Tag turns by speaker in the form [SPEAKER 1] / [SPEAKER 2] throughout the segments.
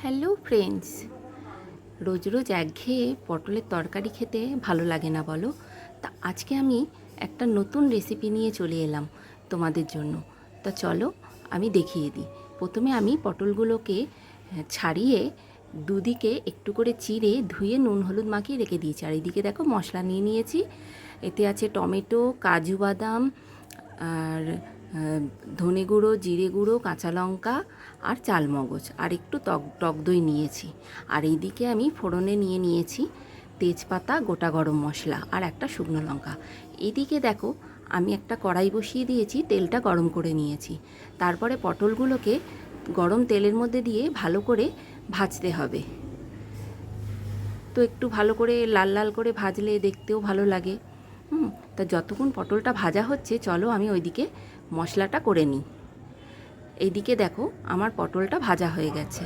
[SPEAKER 1] Hello friends, রোজ রোজ একঘেয়ে পটলের তরকারি খেতে ভালো লাগে না বলো? তা আজকে আমি একটা নতুন রেসিপি নিয়ে চলে এলাম তোমাদের জন্য। তা চলো আমি দেখিয়ে দিই। প্রথমে আমি পটলগুলোকে ছাড়িয়ে দুদিকে একটু করে চিড়ে ধুয়ে নুন হলুদ মাখিয়ে রেখে দিয়েছি। আর এইদিকে দেখো মশলা নিয়ে নিয়েছি। এতে আছে টমেটো, কাজু বাদাম, আর ধনে গুঁড়ো, জিরে গুঁড়ো, কাঁচা লঙ্কা আর চালমগজ, আর একটু টক দই নিয়েছি। আর এইদিকে আমি ফোড়নে নিয়ে নিয়েছি তেজপাতা, গোটা গরম মশলা আর একটা শুকনো লঙ্কা। এইদিকে দেখো আমি একটা কড়াই বসিয়ে দিয়েছি, তেলটা গরম করে নিয়েছি। তারপরে পটলগুলোকে গরম তেলের মধ্যে দিয়ে ভালো করে ভাজতে হবে। তো একটু ভালো করে লাল লাল করে ভাজলে দেখতেও ভালো লাগে। তা যতক্ষণ পটলটা ভাজা হচ্ছে চলো আমি ওইদিকে মশলাটা করে নিই। এইদিকে দেখো আমার পটলটা ভাজা হয়ে গেছে।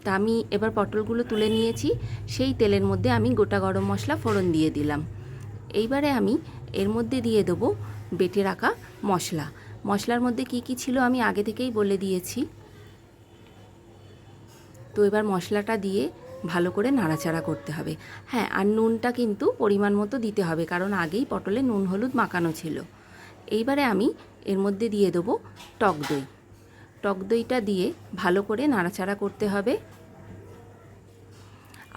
[SPEAKER 1] তা আমি এবার পটলগুলো তুলে নিয়েছি। সেই তেলের মধ্যে আমি গোটা গরম মশলা ফোড়ন দিয়ে দিলাম। এইবারে আমি এর মধ্যে দিয়ে দেবো বেটে রাখা মশলা। মশলার মধ্যে কি কি ছিল আমি আগে থেকেই বলে দিয়েছি। তো এবার মশলাটা দিয়ে ভালো করে নাড়াচাড়া করতে হবে। হ্যাঁ, আর নুনটা কিন্তু পরিমাণ মতো দিতে হবে, কারণ আগেই পটলে নুন হলুদ মাখানো ছিল। এইবারে আমি এর মধ্যে দিয়ে দেবো টক দই। টক দইটা দিয়ে ভালো করে নাড়াচাড়া করতে হবে।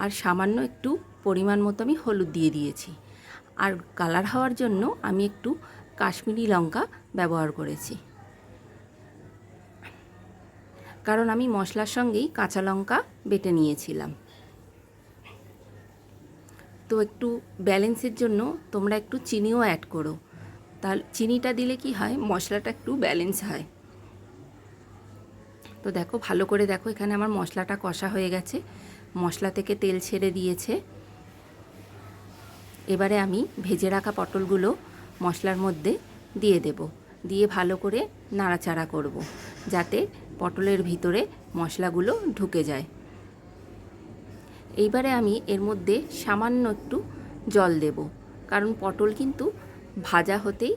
[SPEAKER 1] আর সামান্য একটু পরিমাণ মতো আমি হলুদ দিয়ে দিয়েছি। আর কালার হওয়ার জন্য আমি একটু কাশ্মীরি লঙ্কা ব্যবহার করেছি, কারণ আমি মশলার সঙ্গেই কাঁচা লঙ্কা বেটে নিয়েছিলাম। তো একটু ব্যালেন্সের জন্য তোমরা একটু চিনিও অ্যাড করো। তাহলে চিনিটা দিলে কি হয়, মশলাটা একটু ব্যালেন্স হয়। তো দেখো ভালো করে দেখো, এখানে আমার মশলাটা কষা হয়ে গেছে, মশলা থেকে তেল ছেড়ে দিয়েছে। এবারে আমি ভেজে রাখা পটলগুলো মশলার মধ্যে দিয়ে দেব, দিয়ে ভালো করে নাড়াচাড়া করব, যাতে পটলের ভিতরে মশলাগুলো ঢুকে যায়। এইবারে আমি এর মধ্যে সামান্য একটু জল দেব, কারণ পটল কিন্তু ভাজা হতেই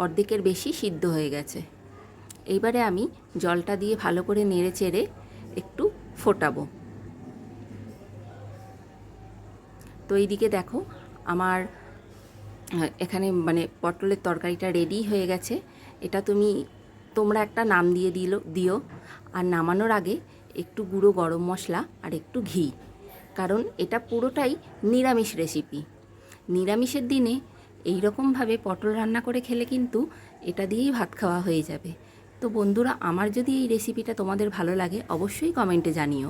[SPEAKER 1] অর্ধেকের বেশি সিদ্ধ হয়ে গেছে। এইবারে আমি জলটা দিয়ে ভালো করে নেড়ে চেড়ে একটু ফোটাবো। তো এইদিকে দেখো আমার এখানে পটলের তরকারিটা রেডি হয়ে গেছে। এটা তোমরা একটা নাম দিয়ে দিও। আর নামানোর আগে একটু গুঁড়ো গরম মশলা আর একটু ঘি, কারণ এটা পুরোটাই নিরামিষ রেসিপি। নিরামিষের দিনে এই রকমভাবে পটল রান্না করে খেলে কিন্তু এটা দিয়েই ভাত খাওয়া হয়ে যাবে। তো বন্ধুরা, আমার যদি এই রেসিপিটা তোমাদের ভালো লাগে অবশ্যই কমেন্টে জানিও।